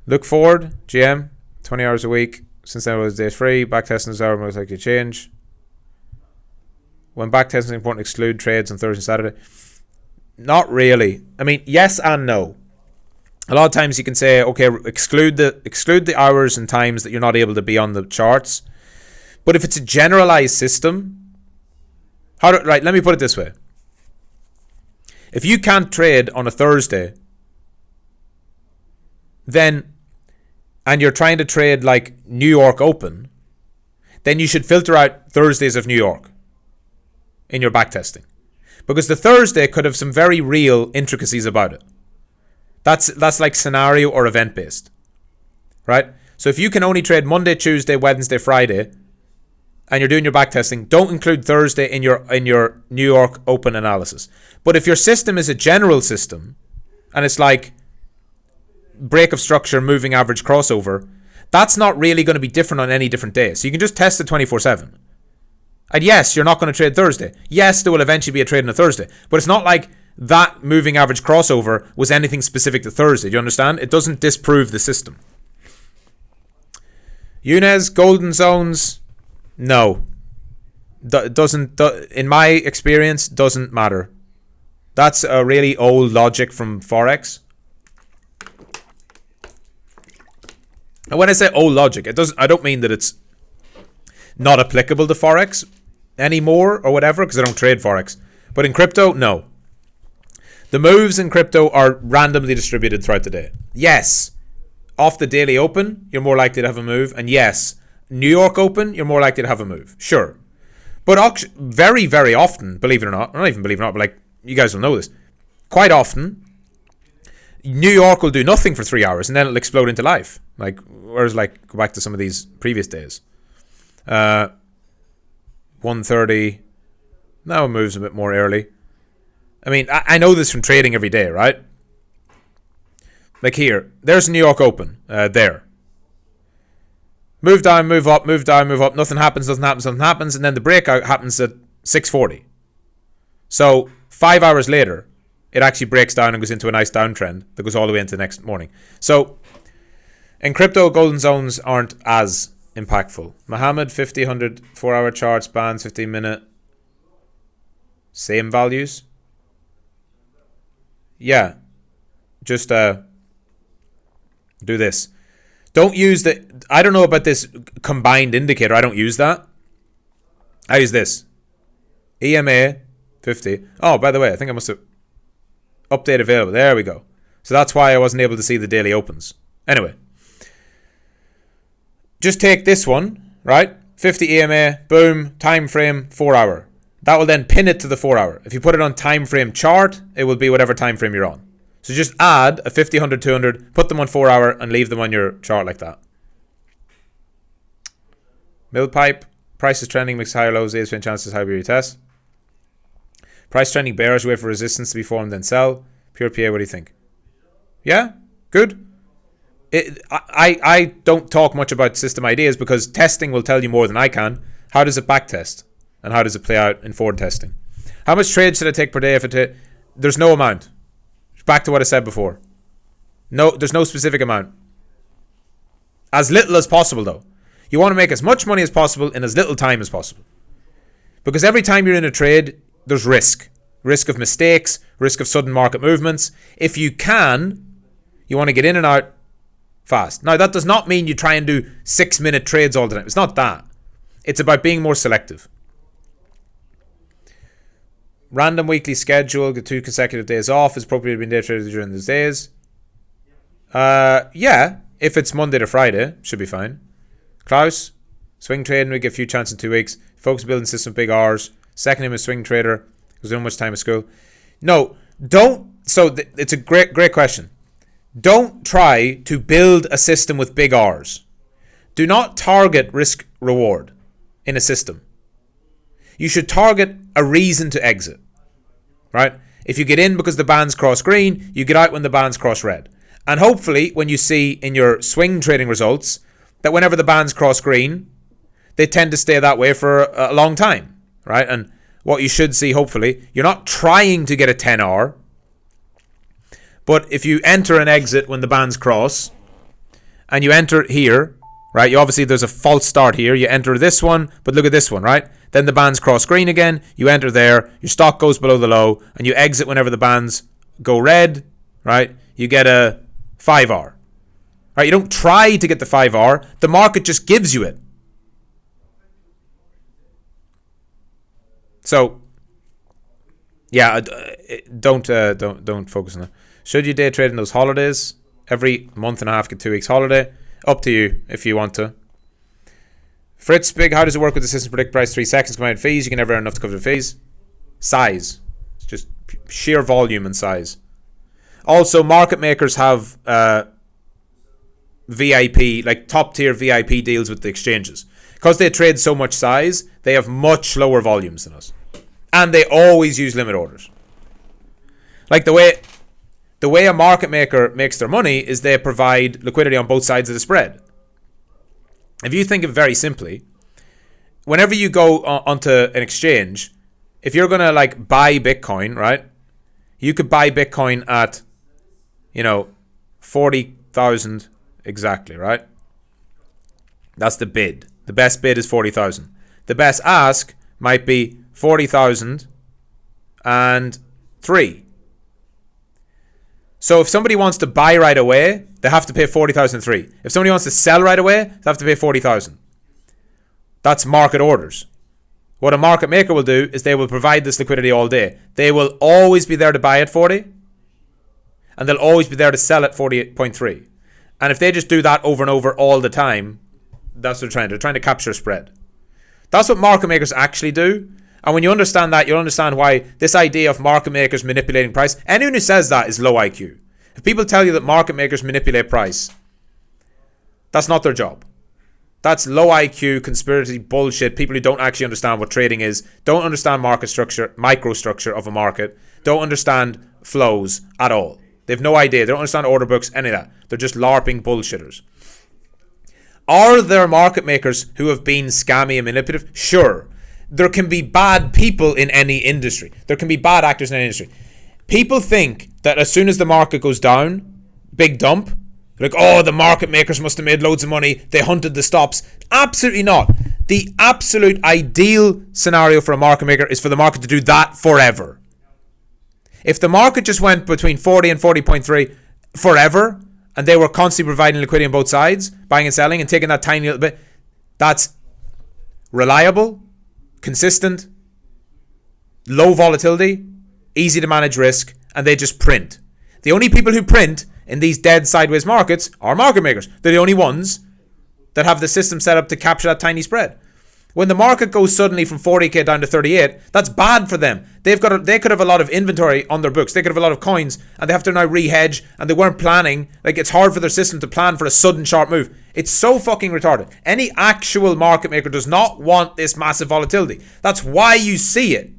Look forward, GM, 20 hours a week. Since then it was day free. Backtesting is our most likely to change. When backtesting is important, exclude trades on Thursday and Saturday. Not really. I mean, yes and no. A lot of times you can say, okay, exclude the hours and times that you're not able to be on the charts. But if it's a generalized system, right? Let me put it this way: if you can't trade on a Thursday, then, and you're trying to trade like New York Open, then you should filter out Thursdays of New York in your backtesting, because the Thursday could have some very real intricacies about it. That's like scenario or event based, right? So if you can only trade Monday, Tuesday, Wednesday, Friday, and you're doing your backtesting, don't include Thursday in your New York Open analysis. But if your system is a general system, and it's like break of structure, moving average crossover, that's not really going to be different on any different day. So you can just test it 24/7. And yes, you're not going to trade Thursday. Yes, there will eventually be a trade on a Thursday, but it's not like that moving average crossover was anything specific to Thursday. Do you understand? It doesn't disprove the system. Yunez, golden zones, no. Doesn't, in my experience, doesn't matter. That's a really old logic from Forex. And when I say old logic, I don't mean that it's not applicable to Forex anymore or whatever, because I don't trade Forex. But in crypto, no. The moves in crypto are randomly distributed throughout the day. Yes, off the daily open, you're more likely to have a move. And yes, New York Open, you're more likely to have a move. Sure. But very, very often, believe it or not, not even believe it or not, but like, you guys will know this, quite often, New York will do nothing for 3 hours and then it'll explode into life. Like, whereas, like, go back to some of these previous days. 1:30. Now it moves a bit more early. I mean, I know this from trading every day, right? Like here, there's New York Open. There. Move down, move up, move down, move up. Nothing happens, nothing happens, nothing happens. And then the breakout happens at 6:40. So 5 hours later, it actually breaks down and goes into a nice downtrend that goes all the way into the next morning. So in crypto, golden zones aren't as impactful. Mohammed, 50, 100, 4-hour charts, bands, 15-minute. Same values. Yeah. Just do this. Don't use I don't know about this combined indicator. I don't use that. I use this. EMA 50. Oh, by the way, I think I must have update available. There we go. So that's why I wasn't able to see the daily opens. Anyway. Just take this one, right? 50 EMA, boom, time frame, 4 hour. That will then pin it to the 4 hour. If you put it on time frame chart, it will be whatever time frame you're on. So just add a 50, 100, 200, put them on 4 hour and leave them on your chart like that. Mill pipe, price is trending, mix higher lows, is chances high retest. Price trending bearish, wait for resistance to be formed, then sell. Pure PA, what do you think? Yeah, good. I don't talk much about system ideas because testing will tell you more than I can. How does it back test? And how does it play out in forward testing? How much trades should I take per day if it there's no amount. Back to what I said before. No, there's no specific amount. As little as possible though. You want to make as much money as possible in as little time as possible. Because every time you're in a trade, there's risk. Risk of mistakes, risk of sudden market movements. If you can, you want to get in and out fast. Now, that does not mean you try and do 6-minute trades all the time. It's not that. It's about being more selective. Random weekly schedule, get 2 consecutive days off is appropriate to be day traded during those days. Yeah, if it's Monday to Friday, should be fine. Klaus, swing trading, we get a few chances in 2 weeks. Focus building system, big R's. Second name is swing trader. Was doing much time at school. No, don't. So it's a great question. Don't try to build a system with big R's. Do not target risk reward in a system. You should target a reason to exit, right? If you get in because the bands cross green, you get out when the bands cross red. And hopefully when you see in your swing trading results that whenever the bands cross green, they tend to stay that way for a long time, right? And what you should see, hopefully, you're not trying to get a 10R, but if you enter and exit when the bands cross, and you enter here, right? You obviously, there's a false start here. You enter this one, but look at this one, right? Then the bands cross green again. You enter there. Your stock goes below the low, and you exit whenever the bands go red, right? You get a 5R. Right? You don't try to get the 5R. The market just gives you it. So, yeah, don't focus on that. Should you day trade in those holidays? Every month and a half, get 2 weeks holiday. Up to you if you want to. Fritz Big, how does it work with the system to predict price 3 seconds combined fees? You can never earn enough to cover the fees. Size. It's just sheer volume and size. Also, market makers have VIP, like top tier VIP deals with the exchanges. Because they trade so much size, they have much lower volumes than us. And they always use limit orders. Like the way a market maker makes their money is they provide liquidity on both sides of the spread. If you think of it very simply, whenever you go onto an exchange, if you're going to like buy Bitcoin, right? You could buy Bitcoin at, 40,000 exactly, right? That's the bid. The best bid is 40,000. The best ask might be 40,003. So if somebody wants to buy right away, they have to pay 40,003. If somebody wants to sell right away, they have to pay 40,000. That's market orders. What a market maker will do is they will provide this liquidity all day. They will always be there to buy at 40, and they'll always be there to sell at 48.3. And if they just do that over and over all the time, that's what they're trying to do. They're trying to capture a spread. That's what market makers actually do. And when you understand that, you'll understand why this idea of market makers manipulating price, anyone who says that is low IQ. If people tell you that market makers manipulate price, that's not their job. That's low IQ, conspiracy bullshit. People who don't actually understand what trading is, don't understand market structure, microstructure of a market, don't understand flows at all. They have no idea. They don't understand order books, any of that. They're just LARPing bullshitters. Are there market makers who have been scammy and manipulative? Sure. There can be bad people in any industry. There can be bad actors in any industry. People think that as soon as the market goes down, big dump, like, oh, the market makers must have made loads of money. They hunted the stops. Absolutely not. The absolute ideal scenario for a market maker is for the market to do that forever. If the market just went between 40 and 40.3 forever, and they were constantly providing liquidity on both sides, buying and selling, and taking that tiny little bit, that's reliable, consistent, low volatility, easy to manage risk, and they just print. The only people who print in these dead sideways markets are market makers. They're the only ones that have the system set up to capture that tiny spread. When the market goes suddenly from 40k down to 38, that's bad for them. They could have a lot of inventory on their books. They could have a lot of coins, and they have to now re-hedge, and they weren't planning. Like, it's hard for their system to plan for a sudden sharp move. It's so fucking retarded. Any actual market maker does not want this massive volatility. That's why you see it.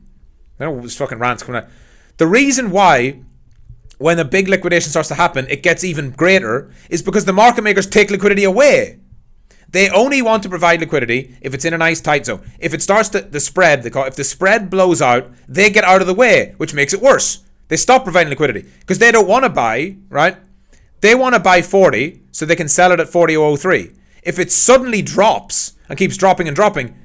I don't know, this fucking rant's coming out. The reason why, when a big liquidation starts to happen, it gets even greater, is because the market makers take liquidity away. They only want to provide liquidity if it's in a nice tight zone. If it starts to, the spread, they call it, if the spread blows out, they get out of the way, which makes it worse. They stop providing liquidity because they don't want to buy, right? They want to buy 40 so they can sell it at 40.03. If it suddenly drops and keeps dropping and dropping,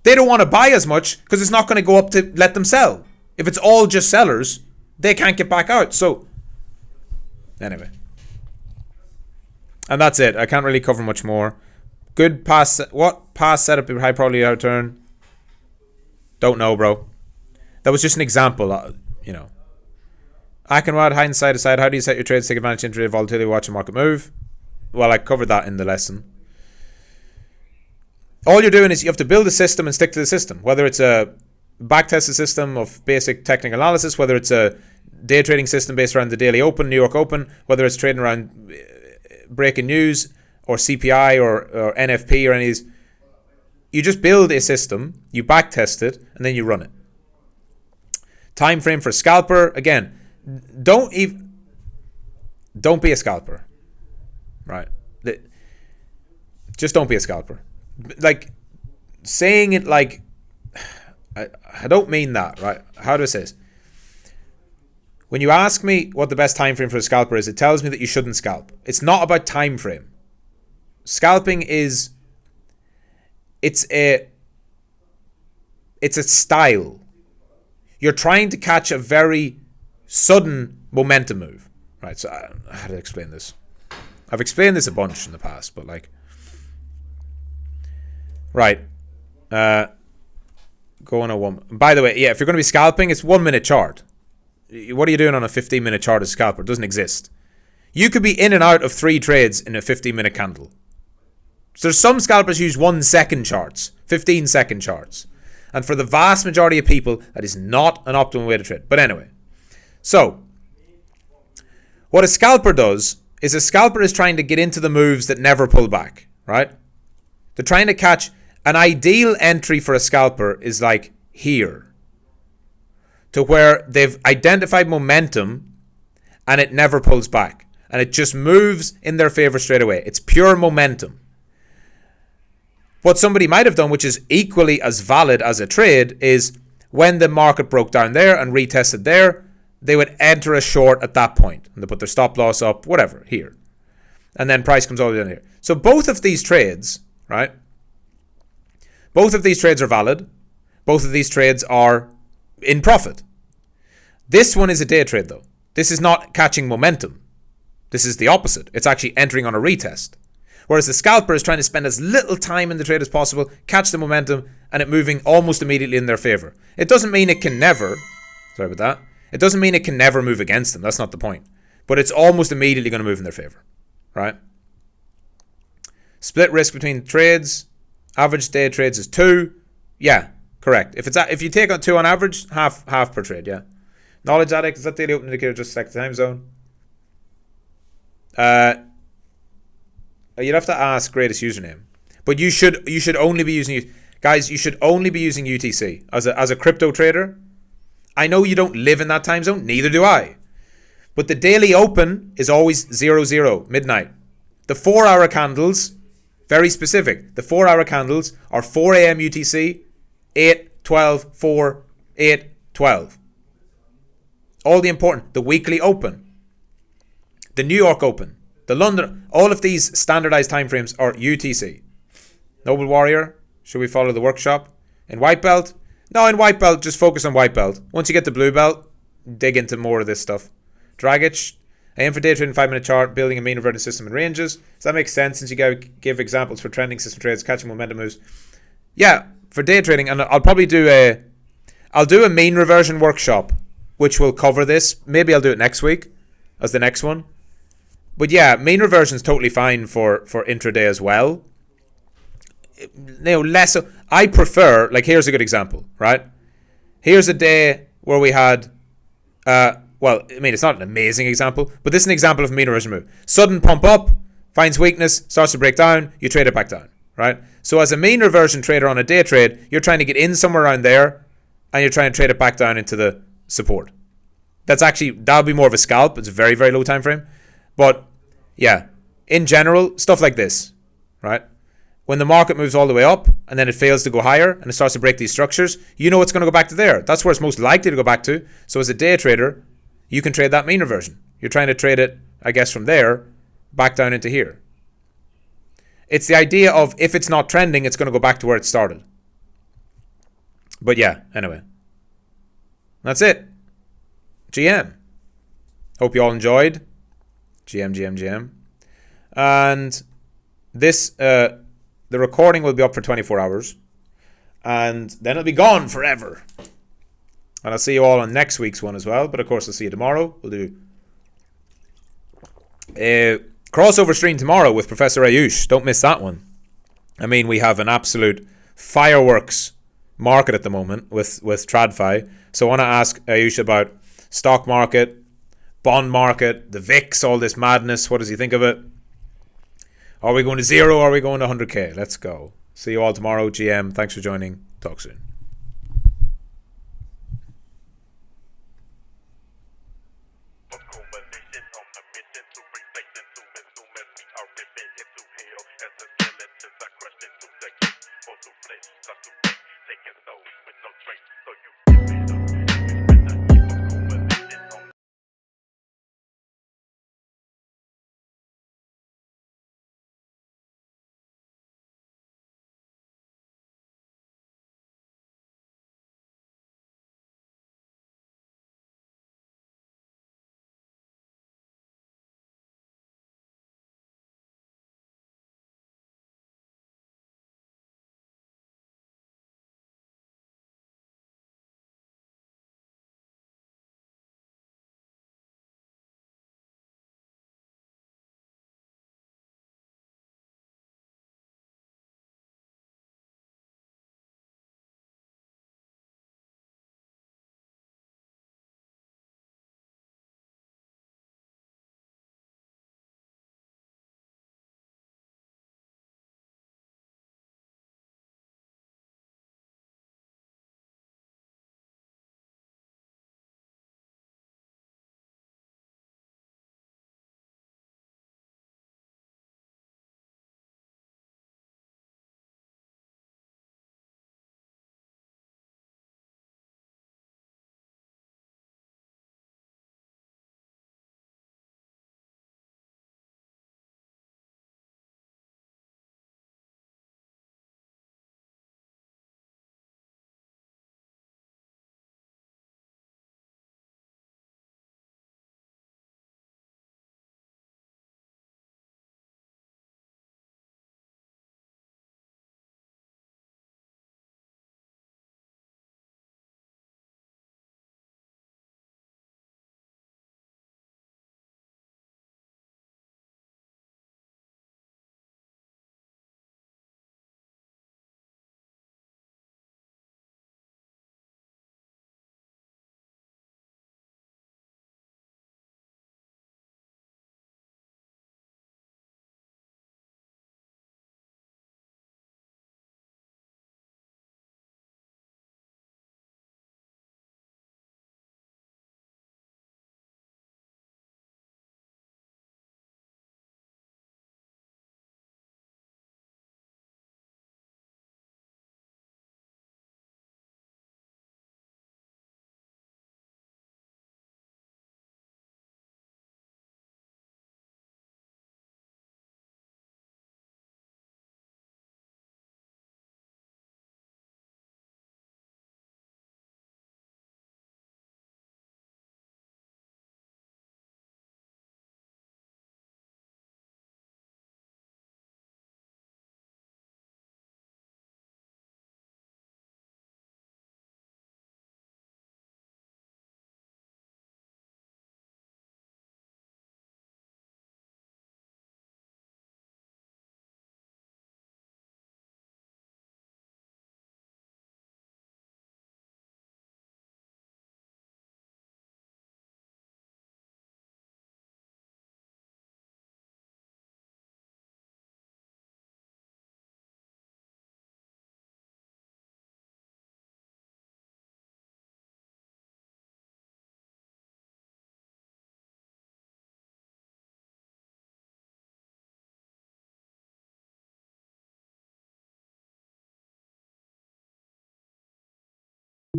they don't want to buy as much because it's not going to go up to let them sell. If it's all just sellers, they can't get back out. So, anyway. And that's it. I can't really cover much more. Good pass. What pass setup? High probability return. Don't know, bro. That was just an example. Akenrad, hide side to side. How do you set your trades to take advantage of intraday volatility? Watch a market move. Well, I covered that in the lesson. All you're doing is you have to build a system and stick to the system. Whether it's a backtested system of basic technical analysis, whether it's a day trading system based around the daily open, New York Open, whether it's trading around breaking news, or CPI or NFP or any of these, you just build a system, you backtest it, and then you run it. Time frame for scalper, again, don't be a scalper, right? Just don't be a scalper. Like, saying it like, I don't mean that, right? How do I say this? When you ask me what the best time frame for a scalper is, it tells me that you shouldn't scalp. It's not about time frame. scalping is it's a style. You're trying to catch a very sudden momentum move, right? So how to explain this? I've explained this a bunch in the past, but like, right, go on a one. By the way, yeah, if you're going to be scalping, it's 1 minute chart. What are you doing on a 15-minute chart as a scalper? It doesn't exist. You could be in and out of 3 trades in a 15-minute candle. So there's some scalpers use 1 second charts, 15-second charts. And for the vast majority of people, that is not an optimal way to trade. But anyway, so what a scalper does is a scalper is trying to get into the moves that never pull back, right? They're trying to catch an ideal entry for a scalper is like here, to where they've identified momentum and it never pulls back. And it just moves in their favor straight away. It's pure momentum. What somebody might have done, which is equally as valid as a trade, is when the market broke down there and retested there, they would enter a short at that point. And they put their stop loss up, whatever, here. And then price comes all the way down here. So both of these trades, right? Both of these trades are valid. Both of these trades are in profit. This one is a day trade though. This is not catching momentum. This is the opposite. It's actually entering on a retest. Whereas the scalper is trying to spend as little time in the trade as possible, catch the momentum, and it moving almost immediately in their favor. It doesn't mean it can never, sorry about that, it doesn't mean it can never move against them. That's not the point. But it's almost immediately going to move in their favor, right? Split risk between trades, average day trades is 2. Yeah, correct. If you take on 2 on average, half per trade, yeah. Knowledge addict, is that daily open indicator just select the time zone? You'd have to ask greatest username. But you should only be using, guys, you should only be using UTC as a crypto trader. I know you don't live in that time zone, neither do I. But the daily open is always 00, midnight. The 4-hour candles, very specific. The 4-hour candles are 4 a.m. UTC, 8, 12, 4, 8, 12. All the important, the weekly open, the New York open, the London, all of these standardized timeframes are UTC. Noble Warrior, should we follow the workshop? In white belt? No, in white belt, just focus on white belt. Once you get the blue belt, dig into more of this stuff. Dragic, aim for day trading 5-minute chart, building a mean reverting system in ranges. Does that make sense since you give examples for trending system trades, catching momentum moves? Yeah, for day trading, and I'll probably do a mean reversion workshop, which will cover this. Maybe I'll do it next week as the next one. But yeah, mean reversion is totally fine for intraday as well. Less. I prefer, like, here's a good example, right? Here's a day where we had, well, I mean, it's not an amazing example, but this is an example of a mean reversion move. Sudden pump up, finds weakness, starts to break down, you trade it back down, right? So as a mean reversion trader on a day trade, you're trying to get in somewhere around there, and you're trying to trade it back down into the support. That'll be more of a scalp. It's a very, very low time frame. But yeah, in general, stuff like this, right? When the market moves all the way up and then it fails to go higher and it starts to break these structures, you know it's going to go back to there. That's where it's most likely to go back to. So as a day trader, you can trade that mean reversion. You're trying to trade it, I guess, from there back down into here. It's the idea of if it's not trending, it's going to go back to where it started. But yeah, anyway. That's it. GM. Hope you all enjoyed. GM. And this, the recording will be up for 24 hours. And then it'll be gone forever. And I'll see you all on next week's one as well. But of course, I'll see you tomorrow. We'll do a crossover stream tomorrow with Professor Ayush. Don't miss that one. I mean, we have an absolute fireworks market at the moment with TradFi. So I want to ask Ayush about stock market, bond market, the VIX, all this madness. What does he think of it? Are we going to 0 or are we going to 100k? Let's go. See you all tomorrow. GM, thanks for joining. Talk soon.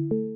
you.